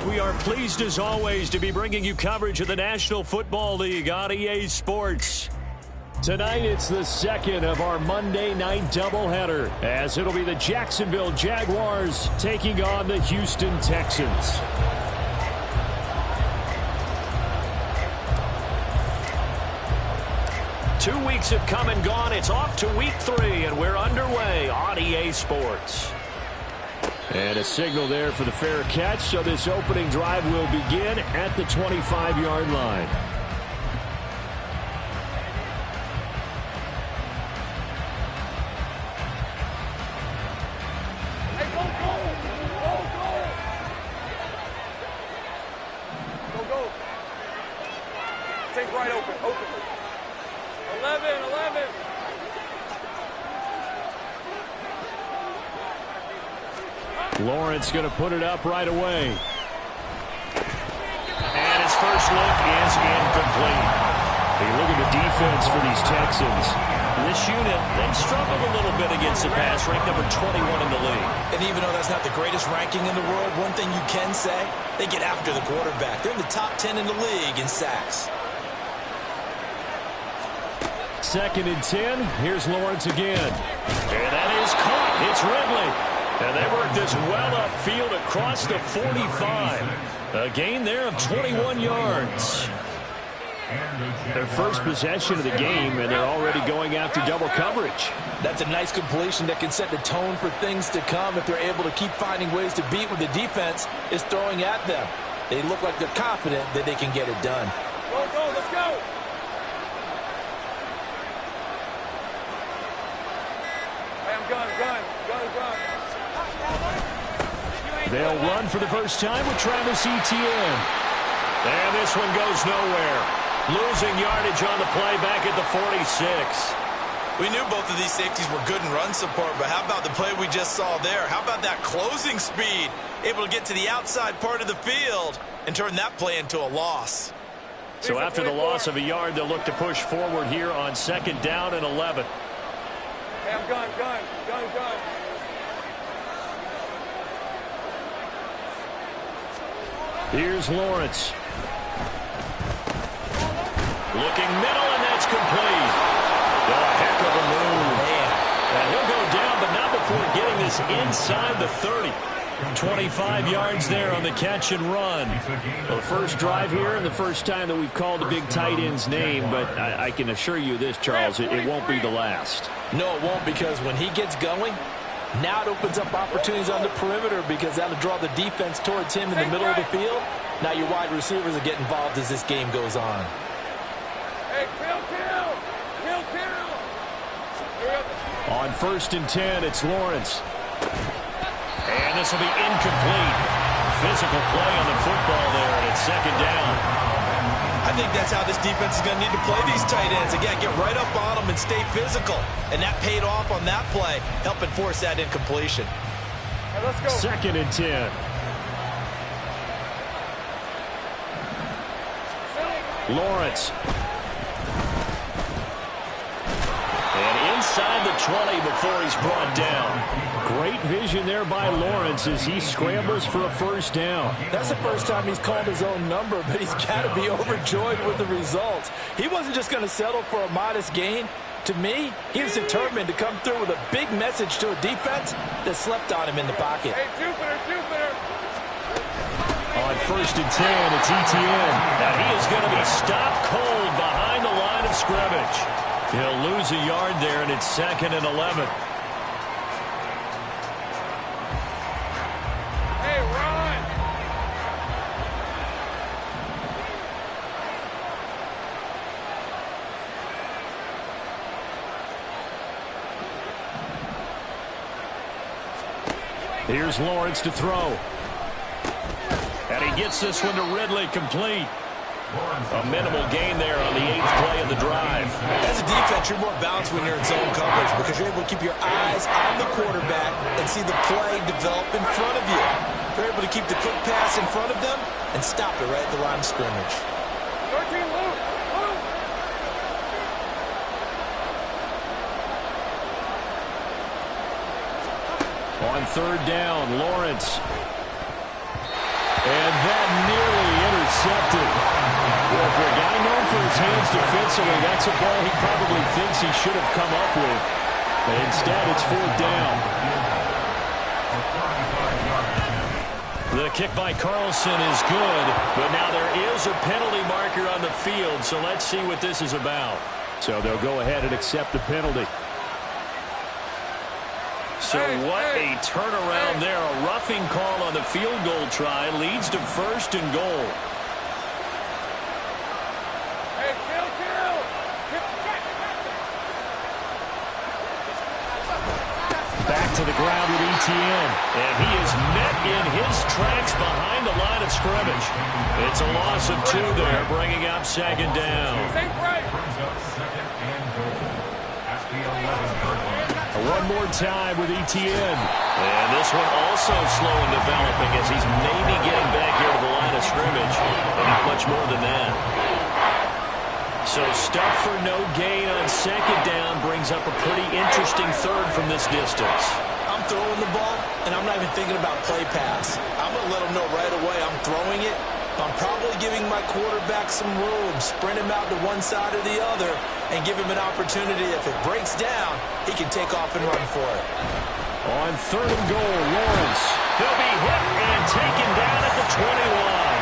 We are pleased as always to be bringing you coverage of the National Football League on EA Sports. Tonight it's the second of our Monday night doubleheader, as it'll be the Jacksonville Jaguars taking on the Houston Texans. Two weeks have come and gone. It's off to week 3, and we're underway on EA Sports. And a signal there for the fair catch, so this opening drive will begin at the 25-yard line. Hey, go, go! Go, go! Go, go! Take right open, open. 11. Lawrence going to put it up right away. And his first look is incomplete. Hey, look at the defense for these Texans. This unit, they've struggled a little bit against the pass, ranked number 21 in the league. And even though that's not the greatest ranking in the world, one thing you can say, they get after the quarterback. They're in the top 10 in the league in sacks. 2nd and 10. Here's Lawrence again. And that is caught. It's Ridley. And they work this well upfield across the 45. A gain there of 21 yards. Their first possession of the game, and they're already going after double coverage. That's a nice completion that can set the tone for things to come if they're able to keep finding ways to beat what the defense is throwing at them. They look like they're confident that they can get it done. Go, go, let's go! Hey, I'm gun. They'll run for the first time with Travis Etienne. And this one goes nowhere. Losing yardage on the play back at the 46. We knew both of these safeties were good in run support, but how about the play we just saw there? How about that closing speed? Able to get to the outside part of the field and turn that play into a loss. So after the loss of a yard, they'll look to push forward here on 2nd down and 11. Hey, I'm gun. Here's Lawrence. Looking middle, and that's complete. A heck of a move. Man. And he'll go down, but not before getting this inside the 30. 25 yards there on the catch and run. The first drive here and the first time that we've called the big tight end's name, but I can assure you this, Charles, it won't be the last. No, it won't, because when he gets going, now it opens up opportunities on the perimeter because that'll draw the defense towards him in the middle of the field. Now your wide receivers will get involved as this game goes on. Hey, kill! On 1st and 10, it's Lawrence. And this will be incomplete. Physical play on the football there, and it's 2nd down. I think that's how this defense is going to need to play these tight ends. Again, get right up on them and stay physical. And that paid off on that play, helping force that incompletion. Hey, let's go. 2nd and 10. Lawrence. And inside the 20 before he's brought down. Great vision there by Lawrence as he scrambles for a first down. That's the first time he's called his own number, but he's got to be overjoyed with the results. He wasn't just going to settle for a modest gain. To me, he was determined to come through with a big message to a defense that slept on him in the pocket. Hey, Jupiter! On 1st and 10, it's Etienne. Now he is going to be stopped cold behind the line of scrimmage. He'll lose a yard there, and it's 2nd and 11. Hey, run! Here's Lawrence to throw. And he gets this one to Ridley, complete. A minimal gain there on the 8th play of the drive. As a defense, you're more balanced when you're in zone coverage because you're able to keep your eyes on the quarterback and see the play develop in front of you. You're able to keep the quick pass in front of them and stop it right at the line of scrimmage. 13, Luke! On 3rd down, Lawrence. And that nearly intercepted. Well, for a guy known for his hands defensively, that's a ball he probably thinks he should have come up with. But instead, it's 4th down. The kick by Carlson is good, but now there is a penalty marker on the field, so let's see what this is about. So they'll go ahead and accept the penalty. So what a turnaround there. A roughing call on the field goal try leads to 1st and goal. Back to the ground with Etienne. And he is met in his tracks behind the line of scrimmage. It's a loss of 2 there, bringing up 2nd down. One more time with Etienne. And this one also slow in developing as he's maybe getting back here to the line of scrimmage. But not much more than that. So stuff for no gain on 2nd down brings up a pretty interesting 3rd from this distance. I'm throwing the ball, and I'm not even thinking about play pass. I'm going to let him know right away I'm throwing it. I'm probably giving my quarterback some room, sprint him out to one side or the other, and give him an opportunity. If it breaks down, he can take off and run for it. On 3rd and goal, Lawrence. He'll be hit and taken down at the 21.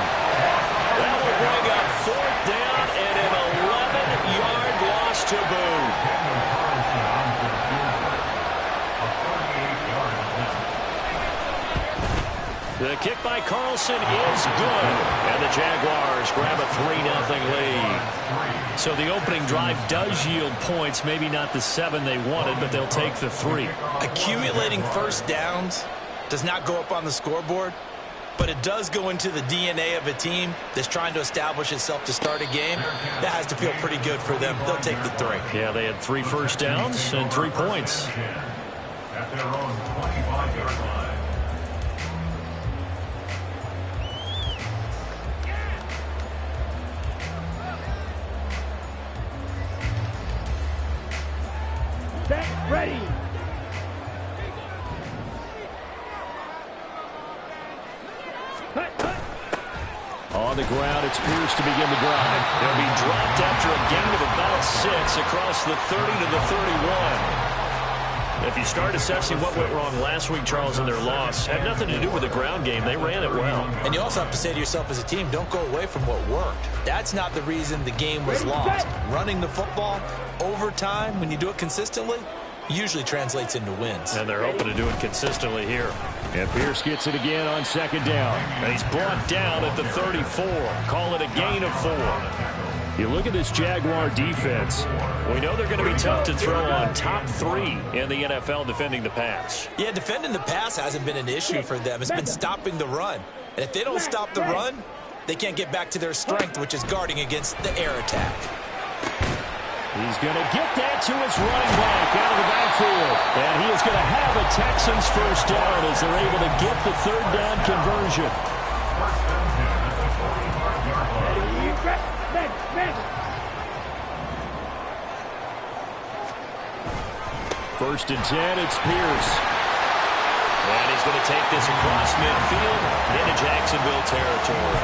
That will bring up 4th down and an 11-yard loss to boot. The kick by Carlson is good, and the Jaguars grab a 3-0 lead. So the opening drive does yield points, maybe not the 7 they wanted, but they'll take the 3. Accumulating 1st downs does not go up on the scoreboard, but it does go into the DNA of a team that's trying to establish itself to start a game. That has to feel pretty good for them. They'll take the 3. Yeah, they had 3 first downs and 3 points. At their own 25-yard line. Ready. On the ground, it's Pierce to begin the drive. He'll be dropped after a gain of about 6 across the 30 to the 31. If you start assessing what went wrong last week, Charles, in their loss, had nothing to do with the ground game. They ran it well. And you also have to say to yourself as a team, don't go away from what worked. That's not the reason the game was lost. Running the football over time, when you do it consistently, usually translates into wins. And they're hoping to do it consistently here. And Pierce gets it again on 2nd down. And he's brought down at the 34. Call it a gain of 4. You look at this Jaguar defense. We know they're going to be tough to throw on top 3 in the NFL defending the pass. Yeah, defending the pass hasn't been an issue for them. It's been stopping the run. And if they don't stop the run, they can't get back to their strength, which is guarding against the air attack. He's going to get that to his running back out of the backfield. And he is going to have a Texans first down as they're able to get the 3rd down conversion. First and 10, it's Pierce. And he's going to take this across midfield into Jacksonville territory.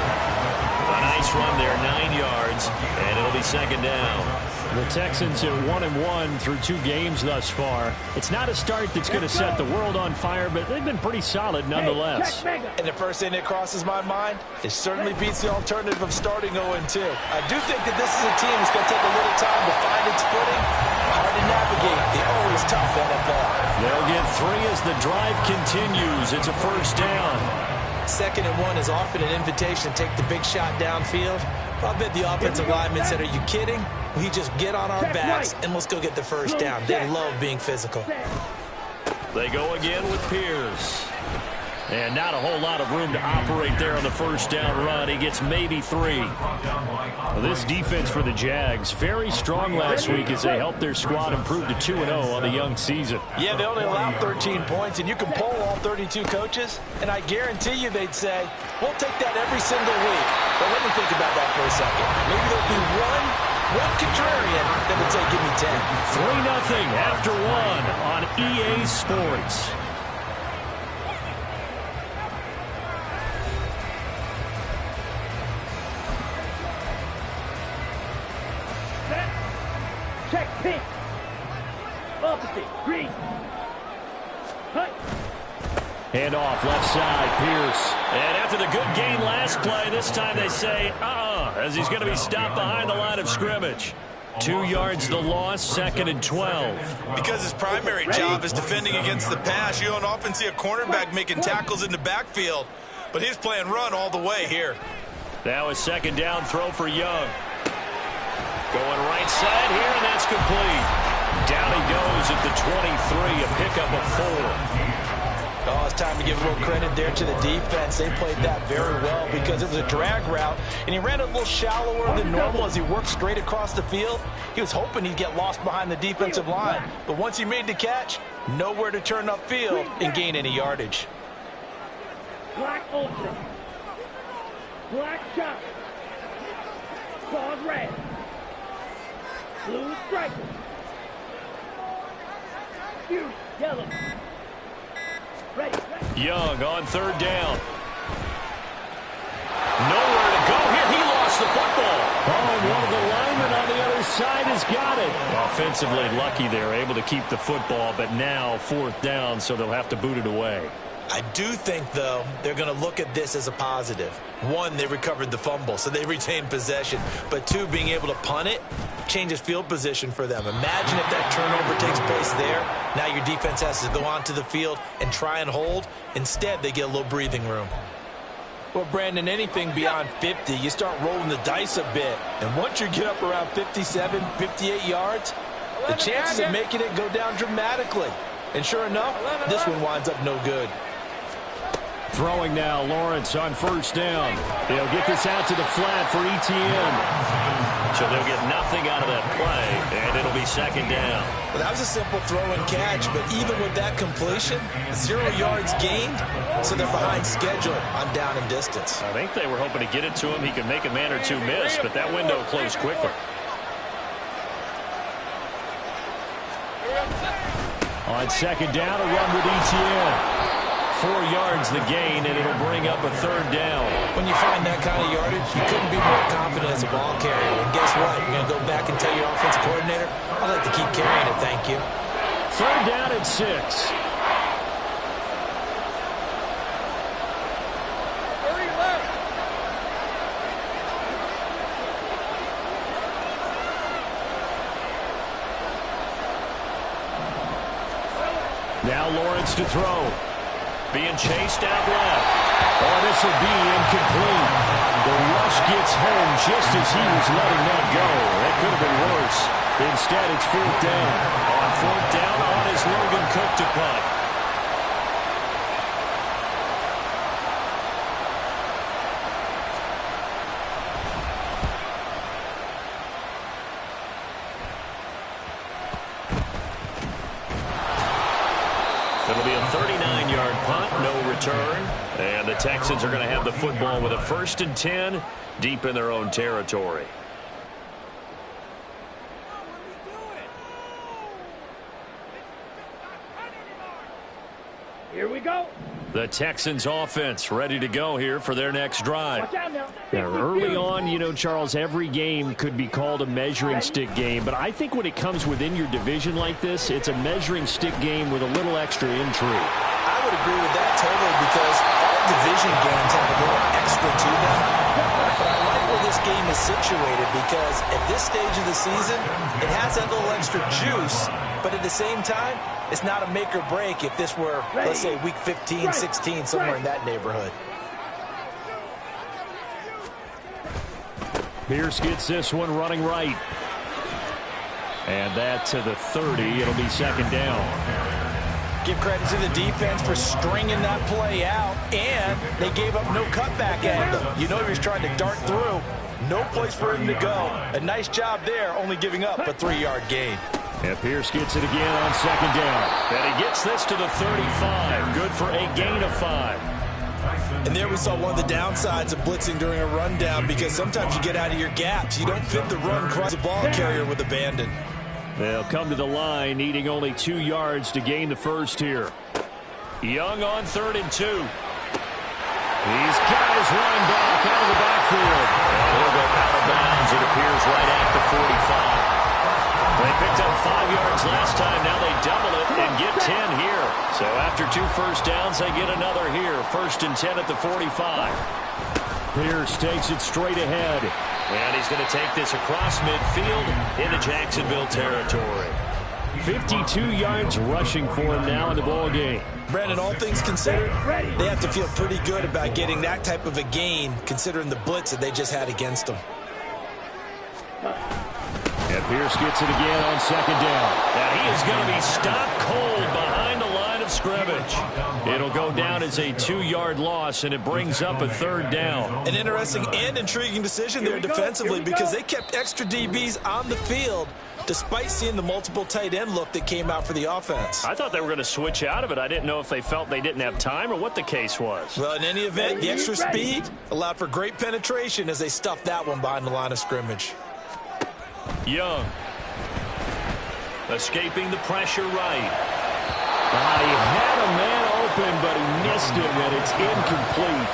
A nice run there, 9 yards, and it'll be 2nd down. The Texans at 1-1 through 2 games thus far. It's not a start that's going to set the world on fire, but they've been pretty solid nonetheless. And the first thing that crosses my mind, it certainly beats the alternative of starting 0-2. I do think that this is a team that's going to take a little time to find its footing. Hard to navigate the always tough NFL. They'll get 3 as the drive continues. It's a first down. 2nd and 1 is often an invitation to take the big shot downfield. I bet the offensive lineman said, are you kidding? We just get on our backs and let's go get the first down. They love being physical. They go again with Pierce. And not a whole lot of room to operate there on the first down run. He gets maybe 3. Well, this defense for the Jags, very strong last week as they helped their squad improve to 2-0 on the young season. Yeah, they only allowed 13 points, and you can poll all 32 coaches, and I guarantee you they'd say, we'll take that every single week. But let me think about that for a second. Maybe there'll be one contrarian that would say, give me 10. 3-0 after 1 on EA Sports. opposite. Green. Cut. Hand off left side, Pierce. And after the good gain last play, this time they say, as he's going to be stopped behind the line of scrimmage. 2 yards the loss, 2nd and 12. Because his primary job is defending against the pass, you don't often see a cornerback making tackles in the backfield. But he's playing run all the way here. Now a 2nd down throw for Young. Going right side here, and that's complete. Down he goes at the 23, a pickup of 4. Oh, it's time to give a little credit there to the defense. They played that very well because it was a drag route, and he ran a little shallower than normal as he worked straight across the field. He was hoping he'd get lost behind the defensive line, but once he made the catch, nowhere to turn upfield and gain any yardage. Black open. Black shot. Claws red. Blue striker. Huge yellow. Ready. Young on 3rd down. Nowhere to go here. He lost the football. Oh, and one of the linemen on the other side has got it. Offensively lucky they're able to keep the football, but now 4th down, so they'll have to boot it away. I do think, though, they're going to look at this as a positive. 1, they recovered the fumble, so they retained possession. But 2, being able to punt it changes field position for them. Imagine if that turnover takes place there. Now your defense has to go onto the field and try and hold. Instead, they get a little breathing room. Well, Brandon, anything beyond 50, you start rolling the dice a bit. And once you get up around 57, 58 yards, the chances of making it go down dramatically. And sure enough, this one winds up no good. Throwing now, Lawrence on 1st down. They'll get this out to the flat for ETN. So they'll get nothing out of that play, and it'll be 2nd down. Well, that was a simple throw and catch, but even with that completion, 0 yards gained, so they're behind schedule on down and distance. I think they were hoping to get it to him. He could make a man or two miss, but that window closed quickly. On 2nd down, a run with ETN. 4 yards the gain, and it'll bring up a 3rd down. When you find that kind of yardage, you couldn't be more confident as a ball carrier. And guess what? You're going to go back and tell your offensive coordinator, I'd like to keep carrying it, thank you. 3rd down at 6. Now Lawrence to throw. Being chased out left. Oh, this will be incomplete. The rush gets home just as he was letting that go. That could have been worse. Instead, it's 4th down. On 4th down, on is Logan Cook to punt. It'll be a 39-yard punt, no return. And the Texans are going to have the football with a 1st and 10 deep in their own territory. Here we go. The Texans offense ready to go here for their next drive. Watch out now. Yeah, early on, you know, Charles, every game could be called a measuring stick game. But I think when it comes within your division like this, it's a measuring stick game with a little extra intrigue. I would agree with that totally because all division games have a little extra to them. But I like where this game is situated because at this stage of the season, it has that little extra juice. But at the same time, it's not a make or break if this were, let's say, week 15, 16, somewhere in that neighborhood. Pierce gets this one running right. And that to the 30. It'll be 2nd down. Give credit to the defense for stringing that play out, and they gave up no cutback angle. You know he was trying to dart through. No place for him to go. A nice job there, only giving up a 3-yard gain. And Pierce gets it again on 2nd down. And he gets this to the 35. Good for a gain of 5. And there we saw one of the downsides of blitzing during a rundown because sometimes you get out of your gaps. You don't fit the run across the ball carrier with abandon. They'll come to the line, needing only 2 yards to gain the first here. Young on 3rd and 2. He's got his running back out of the backfield. And he'll go out of bounds, it appears, right at the 45. They picked up 5 yards last time. Now they double it and get 10 here. So after 2 first downs, they get another here. 1st and 10 at the 45. Pierce takes it straight ahead. And he's going to take this across midfield into Jacksonville territory. 52 yards rushing for him now in the ball game. Brandon, all things considered, they have to feel pretty good about getting that type of a gain, considering the blitz that they just had against them. And Pierce gets it again on 2nd down. Now he is going to be stopped cold behind the line of scrimmage. It'll go down as a 2-yard loss, and it brings up a 3rd down. An interesting and intriguing decision there defensively because they kept extra DBs on the field despite seeing the multiple tight end look that came out for the offense. I thought they were going to switch out of it. I didn't know if they felt they didn't have time or what the case was. Well, in any event, the extra speed allowed for great penetration as they stuffed that one behind the line of scrimmage. Young. Escaping the pressure right. He had a man open, but he missed him, and it's incomplete.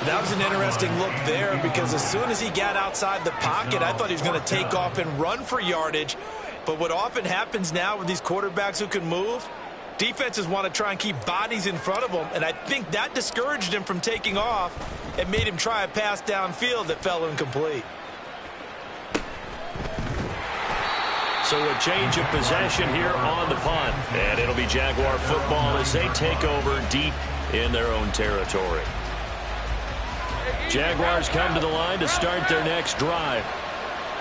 That was an interesting look there because as soon as he got outside the pocket, I thought he was going to take off and run for yardage. But what often happens now with these quarterbacks who can move, defenses want to try and keep bodies in front of them, and I think that discouraged him from taking off and made him try a pass downfield that fell incomplete. So a change of possession here on the punt. And it'll be Jaguar football as they take over deep in their own territory. Jaguars come to the line to start their next drive.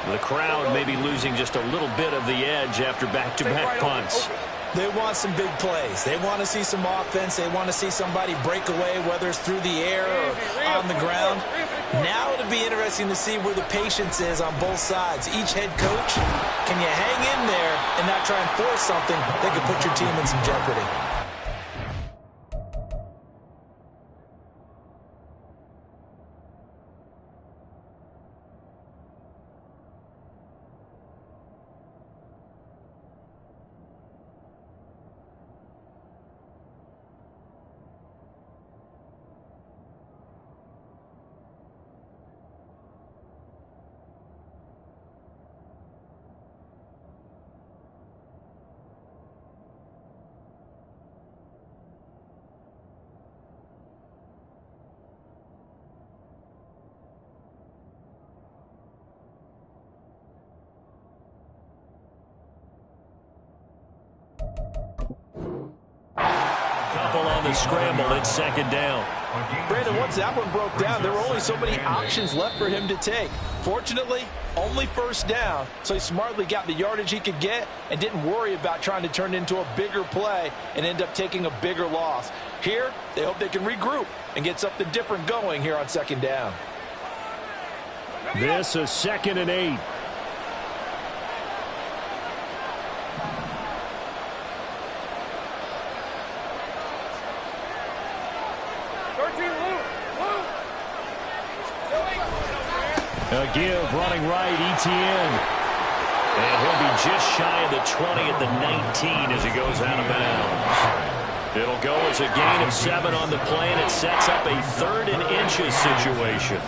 The crowd may be losing just a little bit of the edge after back-to-back punts. They want some big plays. They want to see some offense. They want to see somebody break away, whether it's through the air or on the ground. Now it'll be interesting to see where the patience is on both sides. Each head coach, can you hang in there and not try and force something that could put your team in some jeopardy? On the scramble, it's 2nd down. Brandon, once that one broke down, there were only so many options left for him to take. Fortunately, only 1st down, so he smartly got the yardage he could get and didn't worry about trying to turn it into a bigger play and end up taking a bigger loss. Here, they hope they can regroup and get something different going here on 2nd down. This is 2nd and 8. A give running right, ETN. And he'll be just shy of the 20 at the 19 as he goes out of bounds. It'll go as a gain of 7 on the play, and it sets up a 3rd and inches situation.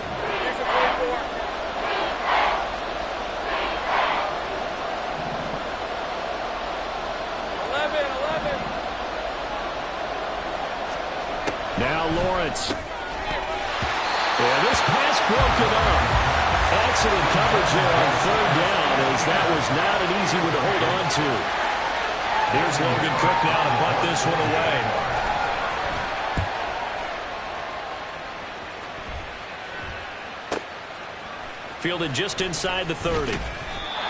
Now Lawrence. Yeah, this pass broken up. Excellent coverage here on 3rd down, as that was not an easy one to hold on to. Here's Logan Cook now to butt this one away. Fielded just inside the 30.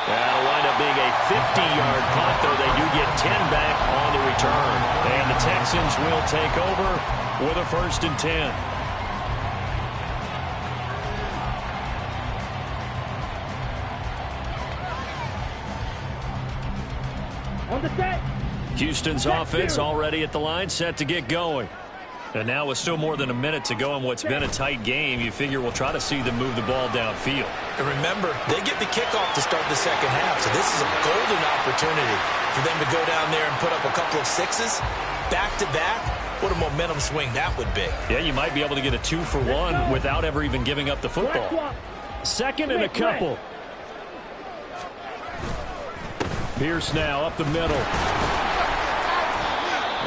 That'll wind up being a 50-yard punt, though they do get 10 back on the return. And the Texans will take over with a 1st and 10. Houston's offense already at the line, set to get going. And now with still more than a minute to go in what's been a tight game, you figure we'll try to see them move the ball downfield. And remember, they get the kickoff to start the 2nd half, so this is a golden opportunity for them to go down there and put up a couple of 6s back-to-back. What a momentum swing that would be. Yeah, you might be able to get a 2-for-1 without ever even giving up the football. 2nd and a couple. Pierce now up the middle.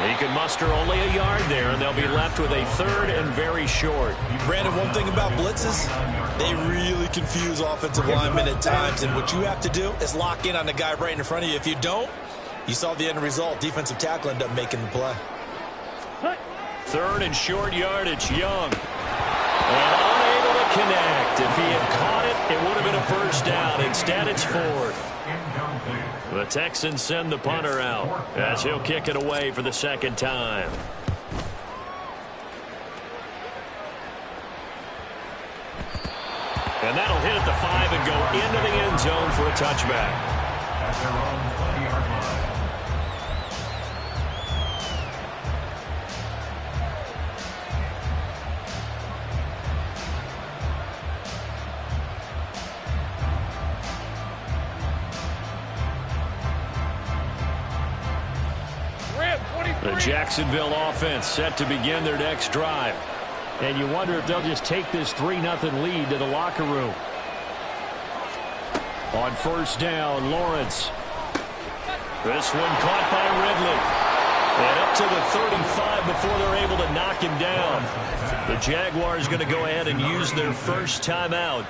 He can muster only a yard there, and they'll be left with a 3rd and very short. Brandon, one thing about blitzes, they really confuse offensive linemen at times, and what you have to do is lock in on the guy right in front of you. If you don't, you saw the end result. Defensive tackle ended up making the play. 3rd and short yardage, Young. And unable to connect. If he had caught it, it would have been a first down. Instead, it's 4th. The Texans send the punter out as he'll kick it away for the 2nd time. And that'll hit at the 5 and go into the end zone for a touchback. At their own 20-yard line. The Jacksonville offense set to begin their next drive. And you wonder if they'll just take this 3-0 lead to the locker room. On first down, Lawrence. This one caught by Ridley. And up to the 35 before they're able to knock him down. The Jaguars going to go ahead and use their first timeout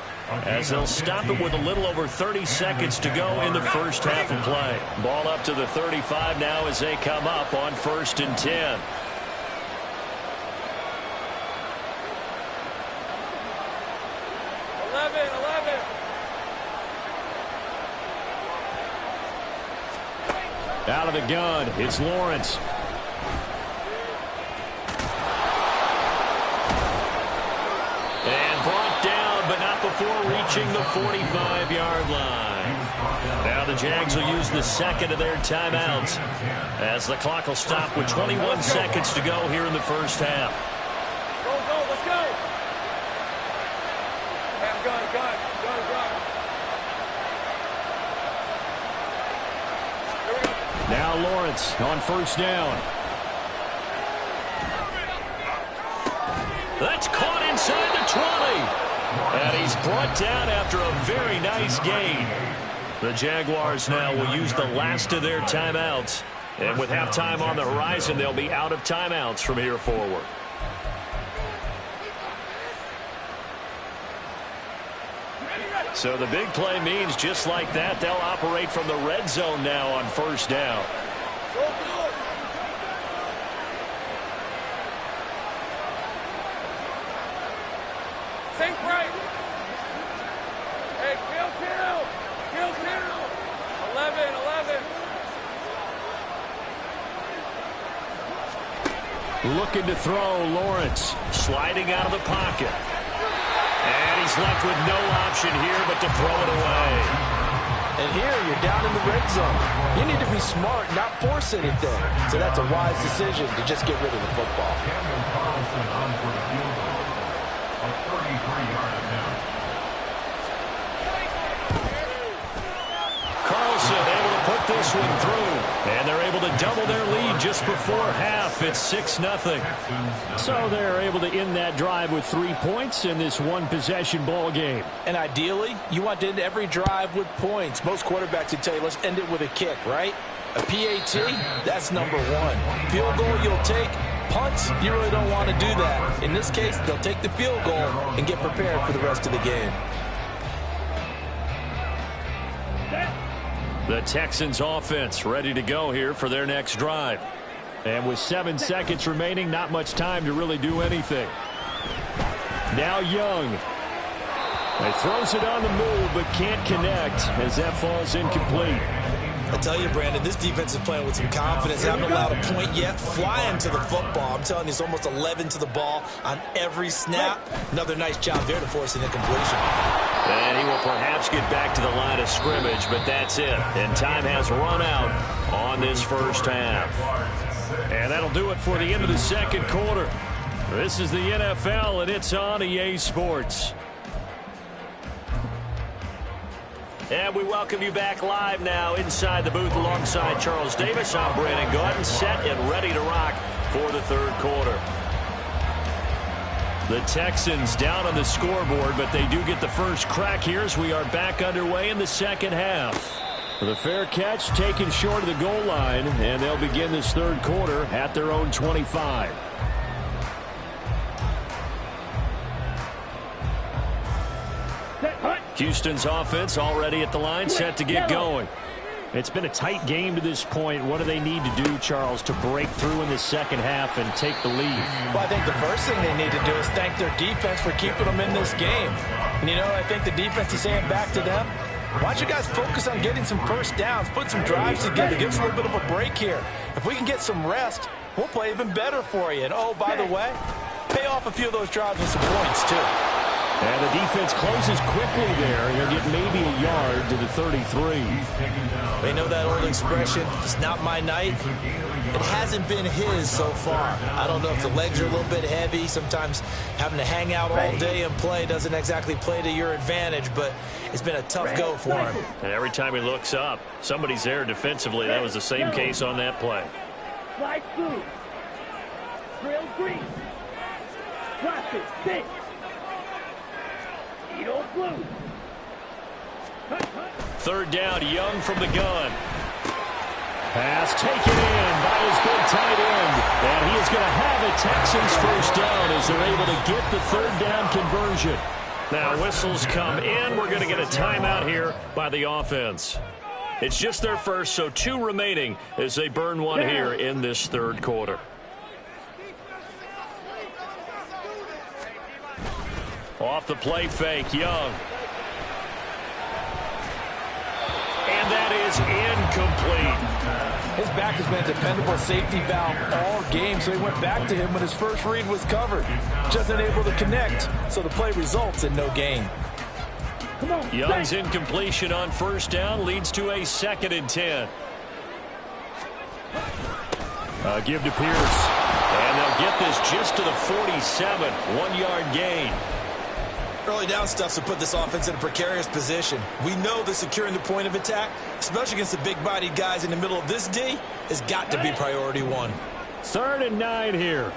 as they'll stop it with a little over 30 seconds to go in the first half of play. Ball up to the 35 now as they come up on 1st and 10. Out of the gun, it's Lawrence. And brought down, but not before reaching the 45-yard line. Now the Jags will use the 2nd of their timeouts as the clock will stop with 21 seconds to go here in the first half. Go, let's go. Gun. Now Lawrence on first down. That's caught inside the 20. And he's brought down after a very nice gain. The Jaguars now will use the last of their timeouts. And with halftime on the horizon, they'll be out of timeouts from here forward. So the big play means just like that, they'll operate from the red zone now on first down. Think right. Hey, kill 11. Looking to throw, Lawrence sliding out of the pocket. And he's left with no option here but to throw it away. And here you're down in the red zone. You need to be smart, not force anything. So that's a wise decision to just get rid of the football. Carlson on for the field goal. A 33-yard attempt. Carlson able to put this one through. And they're able to double their lead just before half. It's 6-0. So they're able to end that drive with 3 points in this one-possession ball game. And ideally, you want to end every drive with points. Most quarterbacks would tell you, let's end it with a kick, right? A PAT, that's number 1. Field goal you'll take. Punts, you really don't want to do that. In this case, they'll take the field goal and get prepared for the rest of the game. The Texans offense ready to go here for their next drive. And with 7 seconds remaining, not much time to really do anything. Now Young. He throws it on the move but can't connect as that falls incomplete. I tell you, Brandon, this defense is playing with some confidence. Haven't allowed a point yet. Flying to the football. I'm telling you, it's almost 11 to the ball on every snap. Another nice job there to force an incompletion. And he will perhaps get back to the line of scrimmage, but that's it. And time has run out on this first half. And that'll do it for the end of the second quarter. This is the NFL, and it's on EA Sports. And we welcome you back live now inside the booth alongside Charles Davis. I'm Brandon Gordon, set and ready to rock for the third quarter. The Texans down on the scoreboard, but they do get the first crack here as we are back underway in the second half. The fair catch taken short of the goal line, and they'll begin this third quarter at their own 25. Houston's offense already at the line, set to get going. It's been a tight game to this point. What do they need to do, Charles, to break through in the second half and take the lead? Well, I think the first thing they need to do is thank their defense for keeping them in this game. And, you know, I think the defense is saying back to them, why don't you guys focus on getting some first downs, put some drives together, give us a little bit of a break here. If we can get some rest, we'll play even better for you. And, oh, by the way, pay off a few of those drives with some points, too. And the defense closes quickly there. He'll get maybe a yard to the 33. They know that old expression, it's not my night. It hasn't been his so far. I don't know if the legs are a little bit heavy. Sometimes having to hang out all day and play doesn't exactly play to your advantage, but it's been a tough go for him. And every time he looks up, somebody's there defensively. That was the same case on that play. Slide through. Drill green. Watch it. Sit. Edo blue. Third down, Young from the gun. Pass taken in by his big tight end. And he is going to have a Texans first down as they're able to get the third down conversion. Now whistles come in. We're going to get a timeout here by the offense. It's just their first, so 2 remaining as they burn one here in this third quarter. Off the play fake, Young. And that is incomplete. His back has been a dependable safety valve all game, so he went back to him when his first read was covered. Just unable to connect, so the play results in no gain. Young's incompletion on first down leads to a 2nd and 10. Give to Pierce. And they'll get this just to the 47. 1-yard gain. Early down stuff's to put this offense in a precarious position. We know that securing the point of attack, especially against the big-bodied guys in the middle of this D, has got to be priority 1. 3rd and 9 here.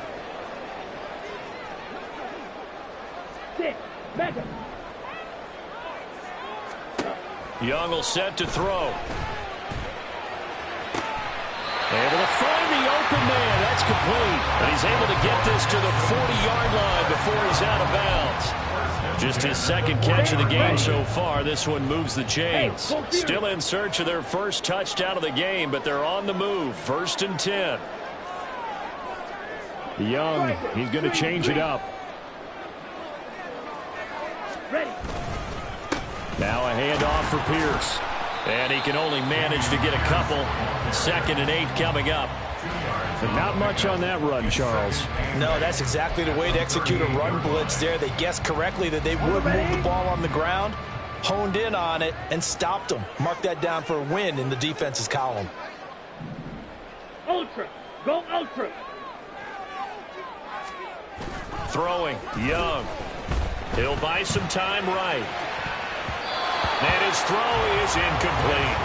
Young will set to throw. Able to find the open man. That's complete. And he's able to get this to the 40-yard line before he's out of bounds. Just his 2nd catch of the game so far. This one moves the chains. Still in search of their first touchdown of the game, but they're on the move. 1st and 10. Young, he's going to change it up. Now a handoff for Pierce. And he can only manage to get a couple. 2nd and 8 coming up. But not much on that run, Charles. No, that's exactly the way to execute a run blitz there. They guessed correctly that they would move the ball on the ground, honed in on it, and stopped them. Mark that down for a win in the defense's column. Ultra. Go ultra. Throwing. Young. He'll buy some time right. And his throw is incomplete.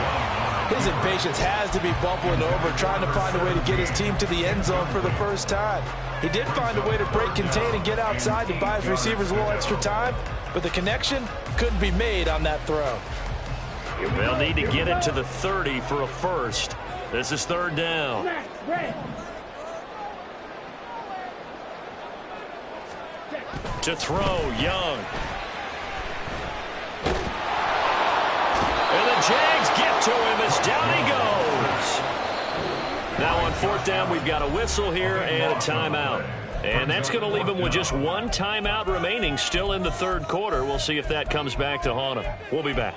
His impatience has to be bubbling over, trying to find a way to get his team to the end zone for the first time. He did find a way to break contain and get outside to buy his receivers a little extra time, but the connection couldn't be made on that throw. They'll need to get it to the 30 for a first. This is 3rd down. To throw, Young. And the Jags get to him as down he goes. Now on 4th down, we've got a whistle here and a timeout. And that's going to leave him with just 1 timeout remaining still in the 3rd quarter. We'll see if that comes back to haunt him. We'll be back.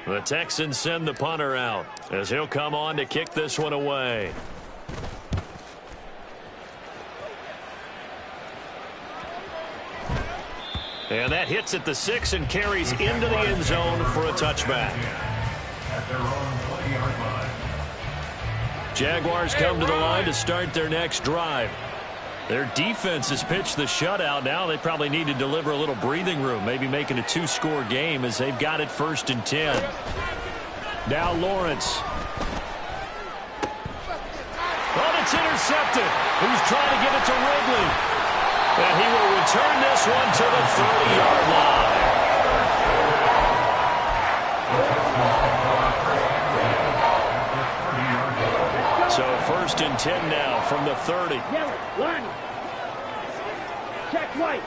The Texans send the punter out as he'll come on to kick this one away. And that hits at the 6 and carries into the end zone for a touchback. At their own 20-yard line. Jaguars come to the line to start their next drive. Their defense has pitched the shutout. Now they probably need to deliver a little breathing room, maybe making a two-score game as they've got it 1st and 10. Now Lawrence. Oh, it's intercepted. He's trying to get it to Ridley. And he will return this one to the 30-yard line. So 1st and 10 now from the 30. Yellow, line. Check white.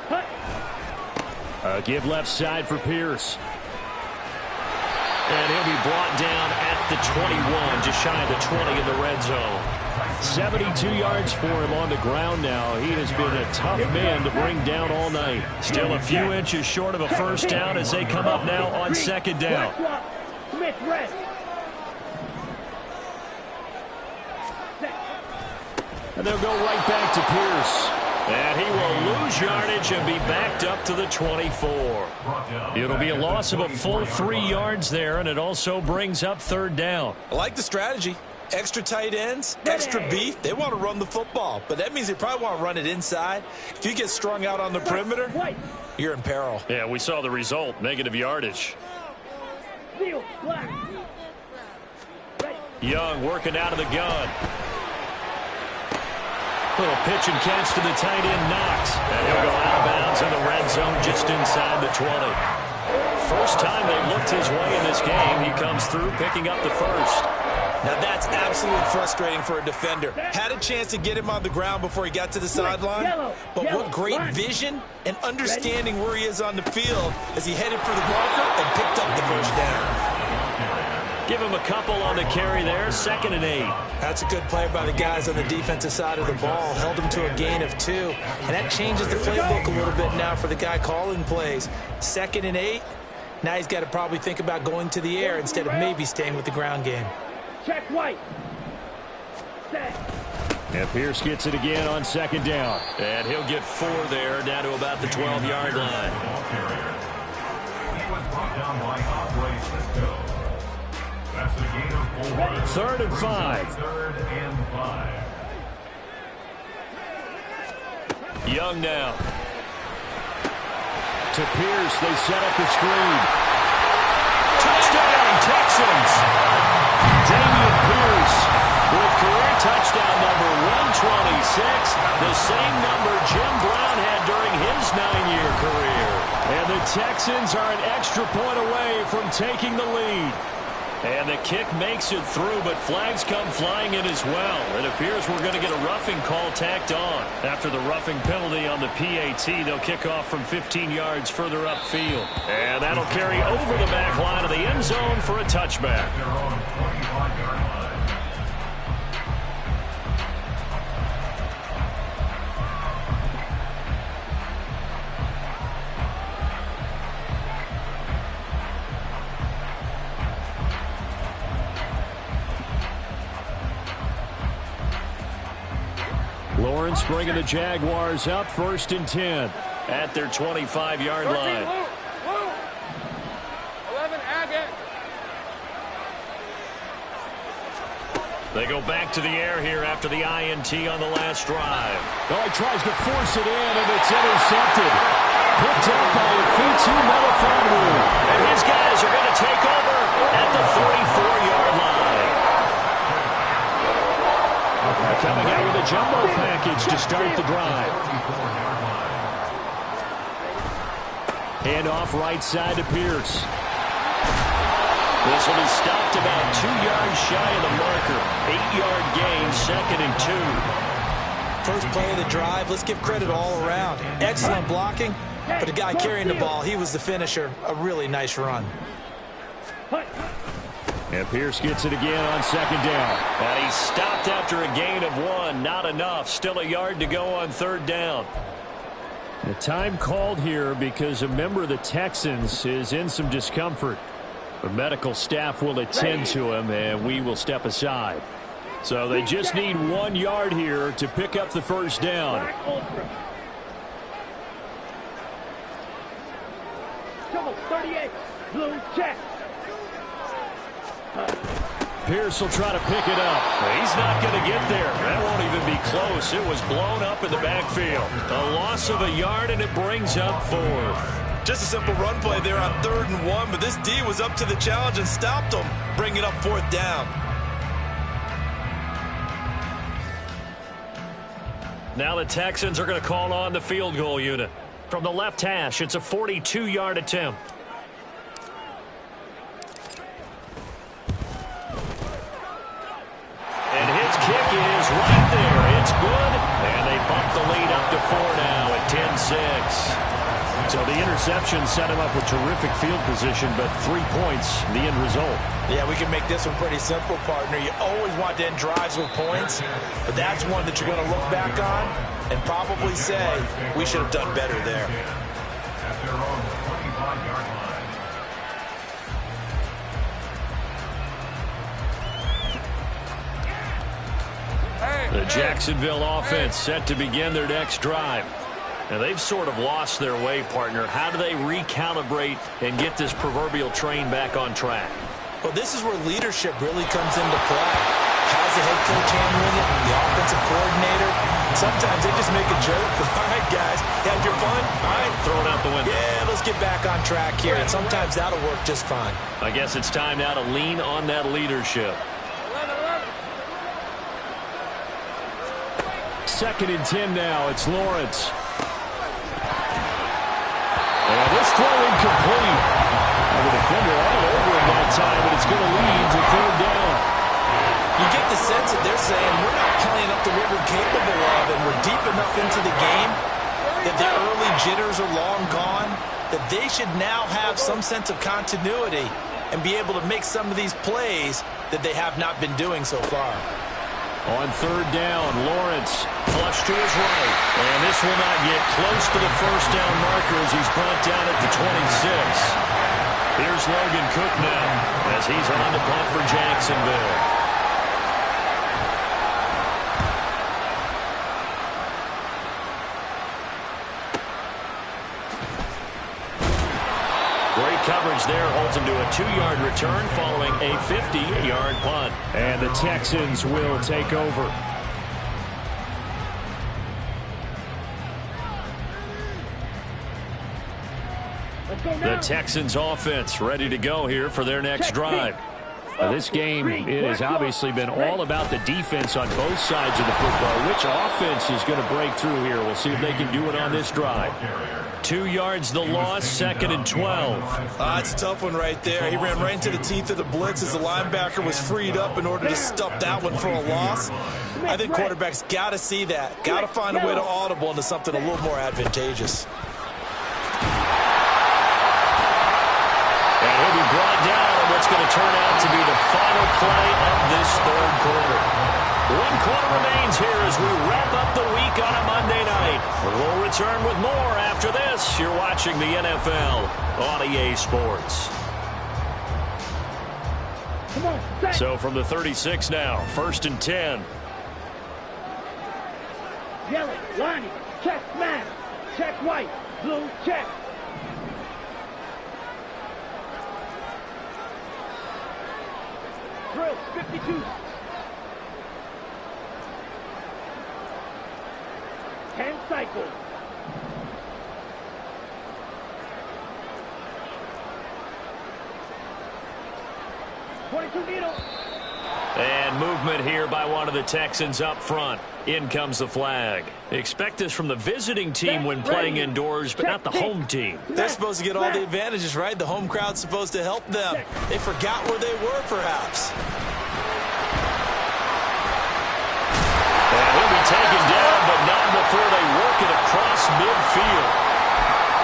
Hut. Give left side for Pierce. And he'll be brought down at the 21, just shy of the 20 in the red zone. 72 yards for him on the ground now. He has been a tough man to bring down all night. Still a few inches short of a first down as they come up now on 2nd down. Smith red. And they'll go right back to Pierce. And he will lose yardage and be backed up to the 24. It'll be a loss of a full 3 yards there, and it also brings up 3rd down. I like the strategy. Extra tight ends, extra beef. They want to run the football, but that means they probably want to run it inside. If you get strung out on the perimeter, you're in peril. Yeah, we saw the result, negative yardage. Young working out of the gun. Little pitch and catch to the tight end, Knox. And he'll go out of bounds in the red zone just inside the 20. First time they've looked his way in this game. He comes through picking up the first. Now that's absolutely frustrating for a defender. Had a chance to get him on the ground before he got to the sideline, but what great vision and understanding where he is on the field as he headed for the marker and picked up the first down. Give him a couple on the carry there, 2nd and 8. That's a good play by the guys on the defensive side of the ball. Held him to a gain of 2. And that changes the playbook a little bit now for the guy calling plays. 2nd and 8. Now he's got to probably think about going to the air instead of maybe staying with the ground game. Check white. Set. And Pierce gets it again on 2nd down. And he'll get 4 there, down to about the 12-yard line. He was brought down by Andre Cisco. That's a gain of 4. 3rd and 5. 3rd and 5. Young now. To Pierce, they set up the screen. Touchdown, Texans! Dameon Pierce with career touchdown number 126, the same number Jim Brown had during his 9-year career. And the Texans are an extra point away from taking the lead. And the kick makes it through, but flags come flying in as well. It appears we're going to get a roughing call tacked on. After the roughing penalty on the PAT, they'll kick off from 15 yards further upfield. And that'll carry over the back line of the end zone for a touchback. They're on 25-yard line. Lawrence bringing the Jaguars up 1st and 10 at their 25-yard line. 11, Agate. They go back to the air here after the INT on the last drive. Oh, he tries to force it in, and it's intercepted. Picked up by Fitu Melifonwu. And his guys are going to take over at the 34-yard line. Coming out with a jumbo package to start the drive. Hand off right side to Pierce. This will be stopped about 2 yards shy of the marker. 8-yard gain, 2nd and 2. First play of the drive, let's give credit all around. Excellent blocking, but the guy carrying the ball, he was the finisher. A really nice run. And Pierce gets it again on 2nd down. And he's stopped after a gain of 1. Not enough. Still a yard to go on 3rd down. The time called here because a member of the Texans is in some discomfort. The medical staff will attend to him, and we will step aside. So they just need 1 yard here to pick up the first down. Trouble 38. Blue check. Pierce will try to pick it up. He's not going to get there. That won't even be close. It was blown up in the backfield. A loss of a yard, and it brings up 4th. Just a simple run play there on 3rd and 1, but this D was up to the challenge and stopped him, bringing up 4th down. Now the Texans are going to call on the field goal unit. From the left hash, it's a 42-yard attempt. And his kick is right there. It's good. And they bump the lead up to 4 now at 10-6. So the interception set him up with terrific field position, but 3 points, the end result. Yeah, we can make this one pretty simple, partner. You always want to end drives with points, but that's one that you're going to look back on and probably say, we should have done better there. At their own 25-yard line. The Jacksonville offense set to begin their next drive. Now, they've sort of lost their way, partner. How do they recalibrate and get this proverbial train back on track? Well, this is where leadership really comes into play. How's the head coach handling it? The offensive coordinator? Sometimes they just make a joke. All right, guys, had your fun? All right, Throw it out the window. Yeah, let's get back on track here. And sometimes that'll work just fine. I guess it's time now to lean on that leadership. 2nd and 10 now. It's Lawrence. And this throw incomplete. The defender all over him that time, but it's going to lead to 3rd down. You get the sense that they're saying we're not playing up to what we're capable of, and we're deep enough into the game that the early jitters are long gone, that they should now have some sense of continuity and be able to make some of these plays that they have not been doing so far. On 3rd down, Lawrence flush to his right. And this will not get close to the 1st down marker as he's brought down at the 26. Here's Logan Cook now as he's on to punt for Jacksonville. Great coverage there, holds him to a 2-yard return following a 50-yard punt. And the Texans will take over. The Texans offense ready to go here for their next drive. This game, it has obviously been all about the defense on both sides of the football. Which offense is going to break through here? We'll see if they can do it on this drive. 2 yards the loss, 2nd and 12. It's a tough one right there. He ran right into the teeth of the blitz as the linebacker was freed up in order to stop that one for a loss. I think quarterbacks got to see that. Got to find a way to audible into something a little more advantageous. And he'll be brought down on what's going to turn out to be the final play of this 3rd quarter. 1 quarter remains here as we wrap up the week on a Monday night. We'll return with more after this. You're watching the NFL on EA Sports. Come on, set. So from the 36 now, 1st and 10. Yellow, Lonnie, check smash. Check white, blue, check. Drill, 52. 10 cycles. And movement here by one of the Texans up front. In comes the flag. Expect this from the visiting team when playing indoors, but not the home team. They're supposed to get all the advantages, right? The home crowd's supposed to help them. They forgot where they were, perhaps. And he'll be taken down, but not before they work it across midfield.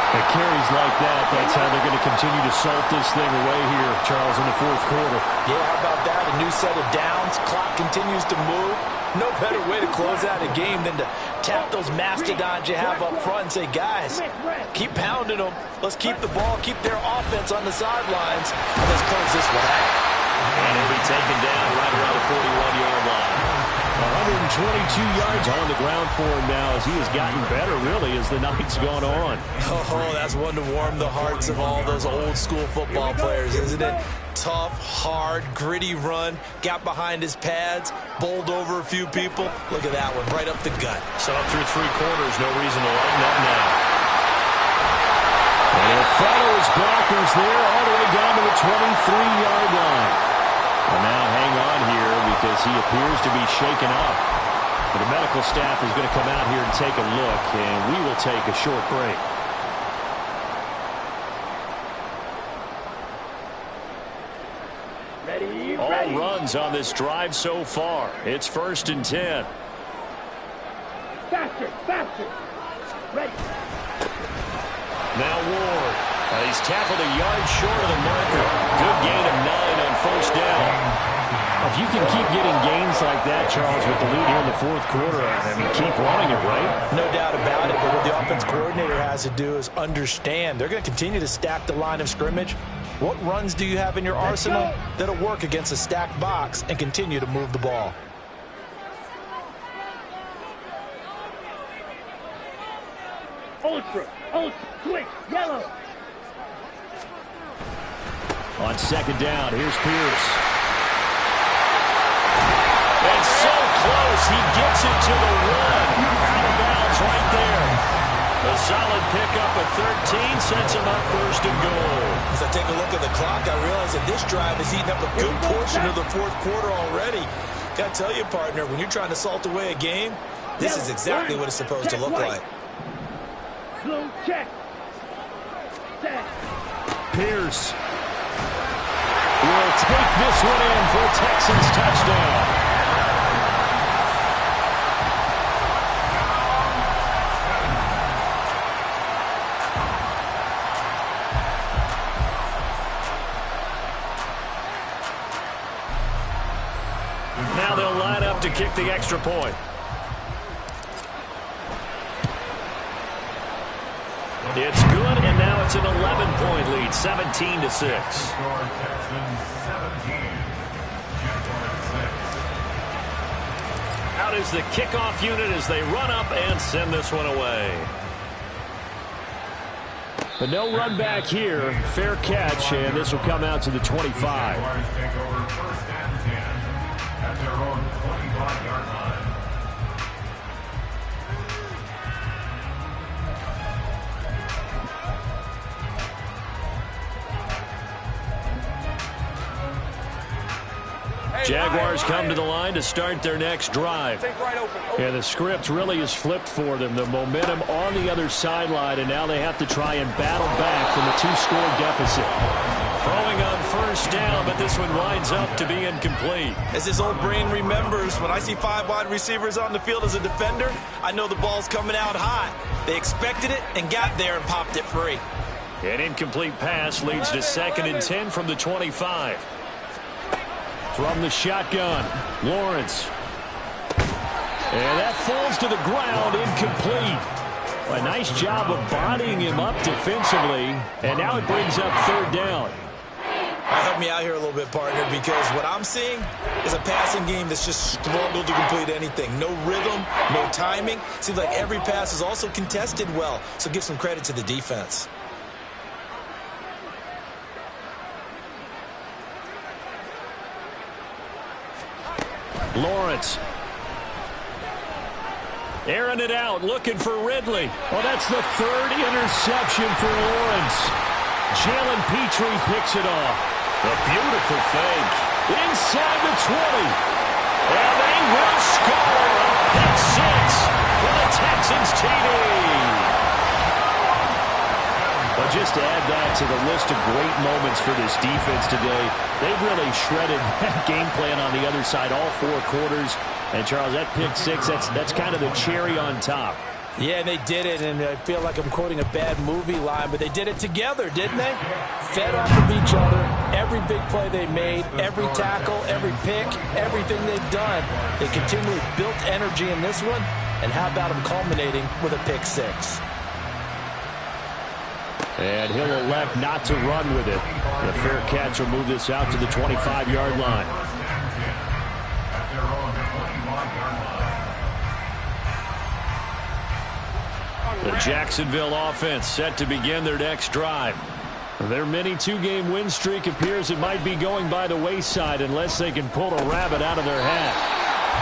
It carries like that. That's how they're going to continue to salt this thing away here, Charles, in the 4th quarter. Yeah, how about that? A new set of downs. Clock continues to move. No better way to close out a game than to tap those mastodons you have up front and say, guys, keep pounding them. Let's keep the ball, keep their offense on the sidelines, and let's close this one out. And he'll be taken down right around the 41-yard line. yards on the ground for him now as he has gotten better, really, as the night's gone on. Oh, that's one to warm the hearts of all those old-school football players, isn't it? Tough, hard, gritty run, got behind his pads, bowled over a few people. Look at that one, right up the gut. So up through 3 quarters, no reason to lighten up now. And he'll follow his blockers there all the way down to the 23-yard line. And now hang on here because he appears to be shaken up. But the medical staff is going to come out here and take a look, and we will take a short break. All runs on this drive so far. It's 1st and 10. Faster, faster. Ready. Now Ward. He's tackled a yard short of the marker. Good gain of 9 on 1st down. If you can keep getting gains like that, Charles, with the lead here in the 4th quarter, I mean, keep running it, right? No doubt about it, but what the offense coordinator has to do is understand. They're going to continue to stack the line of scrimmage. What runs do you have in your arsenal that'll work against a stacked box and continue to move the ball? Ultra, switch, yellow. On 2nd down, here's Pierce. And so close, he gets it to the 1. Out of bounds right there. A solid pickup at 13 sets him up 1st and goal. As I take a look at the clock, I realize that this drive has eaten up a good portion of the 4th quarter already. Got to tell you, partner, when you're trying to salt away a game, this is exactly what it's supposed to look like. Blue check. Set. Pierce will take this one in for a Texans touchdown. Now they'll line up to kick the extra point. It's good, and now it's an 11-point lead, 17-6. Out is the kickoff unit as they run up and send this one away. But no run back here. Fair catch, and this will come out to the 25. Jaguars take over 1st and 10 at their own 25-yard line. Jaguars come to the line to start their next drive. Yeah, the script really is flipped for them. The momentum on the other sideline, and now they have to try and battle back from a 2-score deficit. Throwing on 1st down, but this one winds up to be incomplete. As his old brain remembers, when I see 5 wide receivers on the field as a defender, I know the ball's coming out high. They expected it and got there and popped it free. An incomplete pass leads to 2nd and 10 from the 25. From the shotgun, Lawrence. And that falls to the ground, incomplete. A nice job of bodying him up defensively, and now it brings up 3rd down. Help me out here a little bit, partner, because what I'm seeing is a passing game that's just struggled to complete anything. No rhythm, no timing. Seems like every pass is also contested well, so give some credit to the defense. Lawrence. Airing it out, looking for Ridley. Well, that's the 3rd interception for Lawrence. Jalen Petrie picks it off. A beautiful fake. Inside the 20. And they will score. Pick 6 for the Texans TD. But just to add that to the list of great moments for this defense today, they've really shredded that game plan on the other side all 4 quarters. And, Charles, that pick 6, that's kind of the cherry on top. Yeah, they did it, and I feel like I'm quoting a bad movie line, but they did it together, didn't they? Fed off of each other, every big play they made, every tackle, every pick, everything they've done. They continually built energy in this one, and how about them culminating with a pick 6? And he'll elect not to run with it. The fair catch will move this out to the 25-yard line. Jacksonville offense set to begin their next drive. Their mini two-game win streak appears it might be going by the wayside unless they can pull a rabbit out of their hat.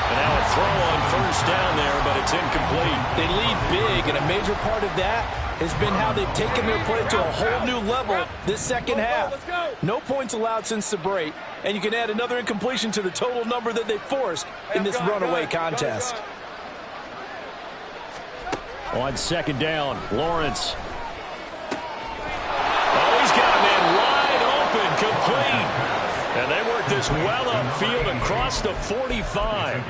And now a throw on first down there, but it's incomplete. They lead big, and a major part of that has been how they've taken their play to a whole new level this second half. No points allowed since the break, and you can add another incompletion to the total number that they forced in this runaway contest. On second down, Lawrence. Oh, he's got a man wide open, complete. And they work this well upfield across the 45.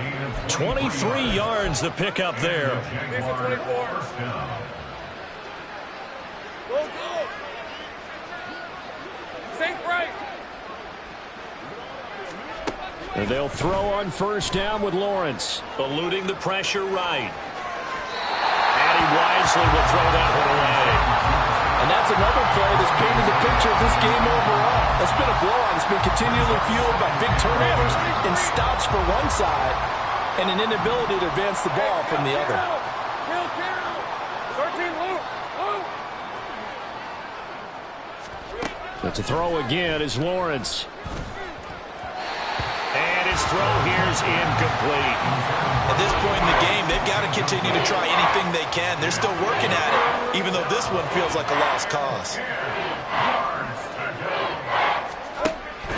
23 yards the pickup there. Go. Sink right. And they'll throw on first down with Lawrence. Eluding the pressure right. And he wisely will throw that one away. And that's another play that's painted the picture of this game overall. It's been a blowout. It's been continually fueled by big turnovers and stops for one side and an inability to advance the ball from the other. 13 loop. But to throw again is Lawrence. And his throw here's incomplete. At this point in the game, they've got to continue to try anything they can. They're still working at it, even though this one feels like a lost cause.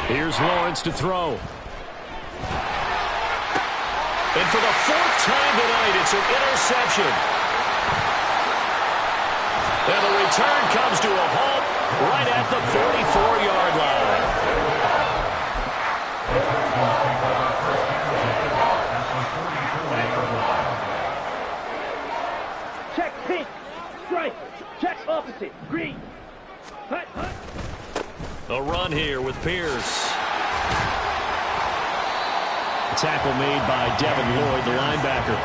Here's Lawrence to throw. And for the fourth time tonight, it's an interception. And the return comes to a halt right at the 44-yard line. Check pink. Strike. Check opposite. Green. Hut. A run here with Pierce. A tackle made by Devin Lloyd, the linebacker.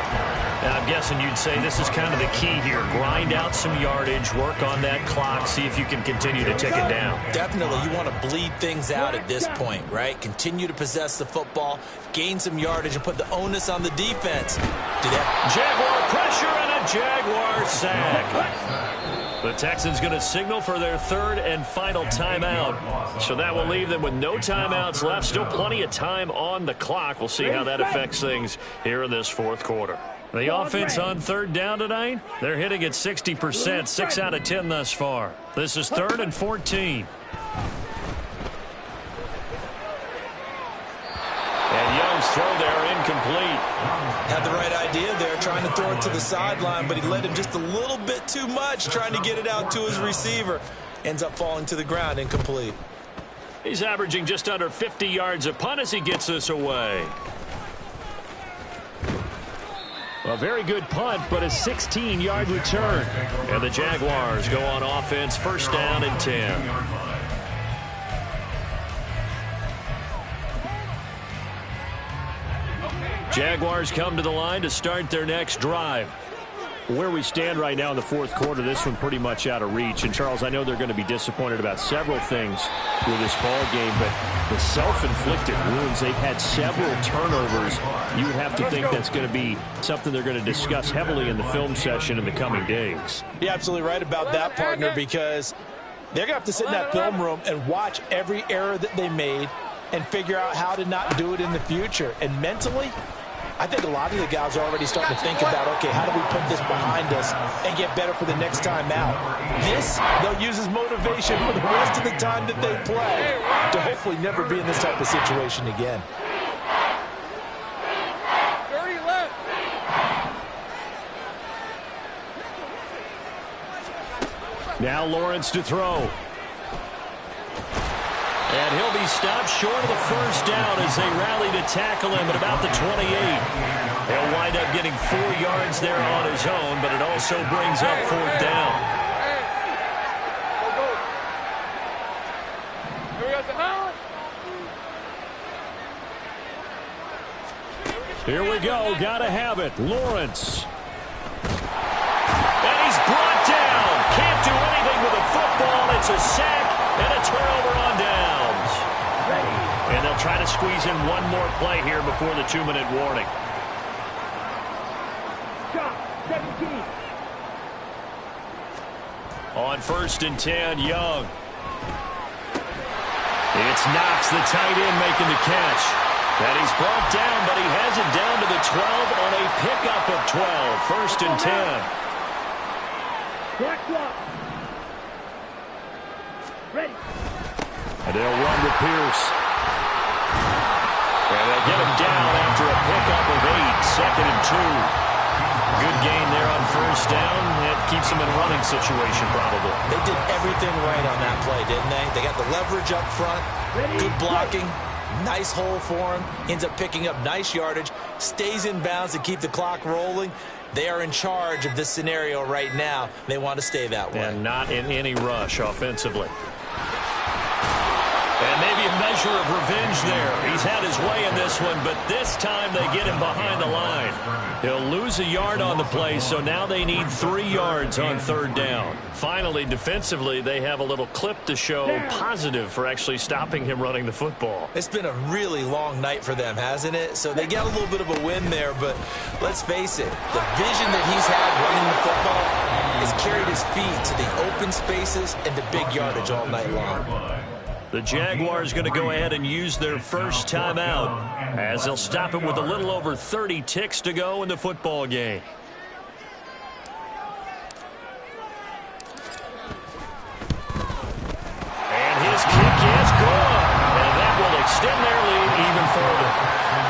And I'm guessing you'd say this is kind of the key here. Grind out some yardage, work on that clock, see if you can continue to tick it down. Definitely, you want to bleed things out at this point, right? Continue to possess the football, gain some yardage, and put the onus on the defense. Jaguar pressure and a Jaguar sack. The Texans going to signal for their third and final timeout. So that will leave them with no timeouts left. Still plenty of time on the clock. We'll see how that affects things here in this fourth quarter. The offense on third down tonight, they're hitting at 60%, 6 out of 10 thus far. This is 3rd and 14. And Young's throw there incomplete. Had the right idea there, trying to throw it to the sideline, but he led him just a little bit too much, trying to get it out to his receiver. Ends up falling to the ground, incomplete. He's averaging just under 50 yards a punt as he gets this away. A very good punt, but a 16-yard return. And the Jaguars go on offense, first down and 10. Jaguars come to the line to start their next drive. Where we stand right now in the fourth quarter, this one pretty much out of reach. And, Charles, I know they're going to be disappointed about several things with this ball game, but the self-inflicted wounds, they've had several turnovers. You would have to think that's going to be something they're going to discuss heavily in the film session in the coming days. You're absolutely right about that, partner, because they're going to have to sit in that film room and watch every error that they made and figure out how to not do it in the future. And mentally, I think a lot of the guys are already starting to think about, okay, how do we put this behind us and get better for the next time out? This, they'll use as motivation for the rest of the time that they play to hopefully never be in this type of situation again. 30 left. Now Lawrence to throw. And he'll be stopped short of the first down as they rally to tackle him at about the 28. He'll wind up getting 4 yards there on his own, but it also brings up fourth down. Here we go. Gotta have it. Lawrence. And he's brought down. Can't do anything with a football. It's a sack and a turnover on downs. And they'll try to squeeze in one more play here before the 2-minute warning. Stop. 17. On 1st and 10, Young. It's Knox, the tight end, making the catch. And he's brought down, but he has it down to the 12 on a pickup of 12. 1st and 10. Black block. Ready. And they'll run to Pierce. And they'll get him down after a pickup of 8. 2nd and 2. Good gain there on 1st down. It keeps them in a running situation, probably. They did everything right on that play, didn't they? They got the leverage up front, good blocking, nice hole for him. Ends up picking up nice yardage, stays in bounds to keep the clock rolling. They are in charge of this scenario right now. They want to stay that way. And not in any rush offensively. And maybe a measure of revenge there. He's had his way in this one, but this time they get him behind the line. He'll lose a yard on the play, so now they need 3 yards on 3rd down. Finally, defensively, they have a little clip to show positive for actually stopping him running the football. It's been a really long night for them, hasn't it? So they got a little bit of a win there, but let's face it, the vision that he's had running the football has carried his feet to the open spaces and the big yardage all night long. The Jaguars going to go ahead and use their first timeout as they'll stop it with a little over 30 ticks to go in the football game. And his kick is good. And that will extend their lead even further.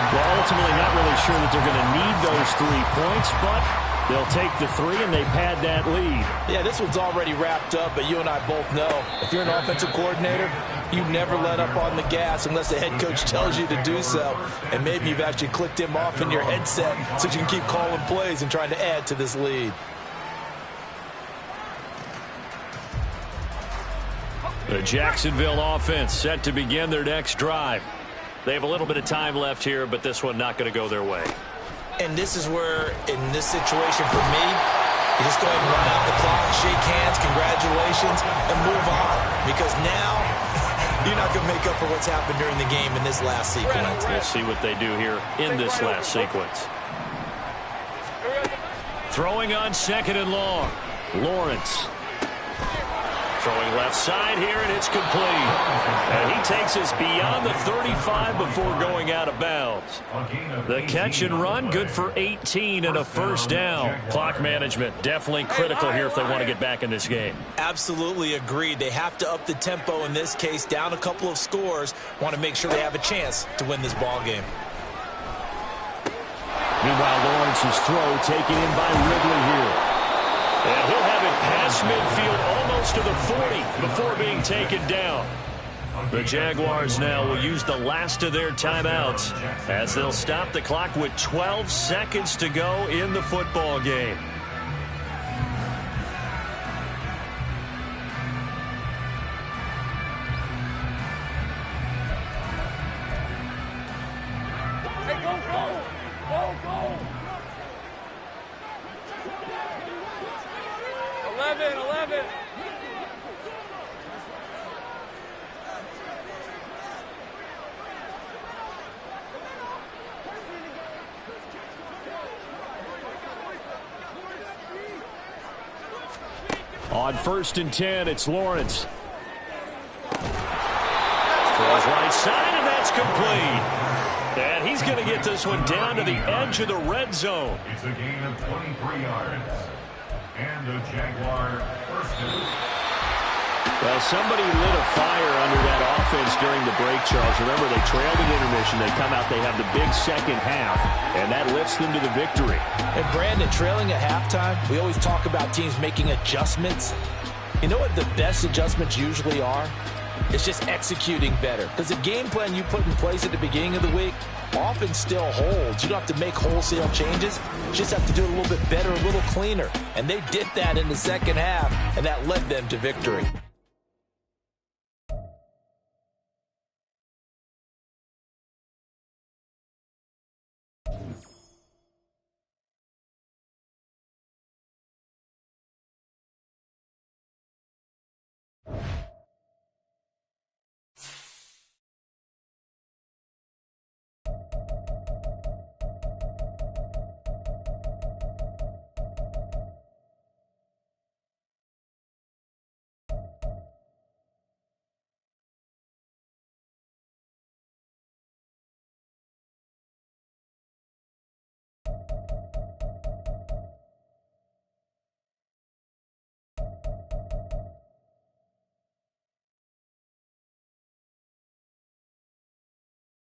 Well, ultimately not really sure that they're going to need those 3 points, but they'll take the 3 and they pad that lead. Yeah, this one's already wrapped up, but you and I both know if you're an offensive coordinator, you never let up on the gas unless the head coach tells you to do so. And maybe you've actually clicked him off in your headset so you can keep calling plays and trying to add to this lead. The Jacksonville offense set to begin their next drive. They have a little bit of time left here, but this one not going to go their way. And this is where, in this situation for me, you just go ahead and run out the clock, shake hands, congratulations, and move on. Because now, you're not going to make up for what's happened during the game in this last sequence. We'll see what they do here in this last sequence. Throwing on 2nd and long. Lawrence. Throwing left side here, and it's complete. And he takes us beyond the 35 before going out of bounds. The catch and run, good for 18 and a 1st down. Clock management definitely critical here if they want to get back in this game. Absolutely agreed. They have to up the tempo in this case, down a couple of scores. Want to make sure they have a chance to win this ball game. Meanwhile, Lawrence's throw taken in by Ridley here. And he'll have it past midfield almost to the 40 before being taken down. The Jaguars now will use the last of their timeouts as they'll stop the clock with 12 seconds to go in the football game. Hey, go, go! Go, go! 11. On 1st and 10, it's Lawrence. Throws right side, and that's complete. And he's going to get this one down to the edge of the red zone. It's a gain of 23 yards. And the Jaguar first down. Well, somebody lit a fire under that offense during the break, Charles. Remember, they trailed in intermission. They come out, they have the big second half, and that lifts them to the victory. And Brandon, trailing at halftime, we always talk about teams making adjustments. You know what the best adjustments usually are? It's just executing better. Because the game plan you put in place at the beginning of the week often still holds. You don't have to make wholesale changes. You just have to do it a little bit better, a little cleaner. And they did that in the second half, and that led them to victory.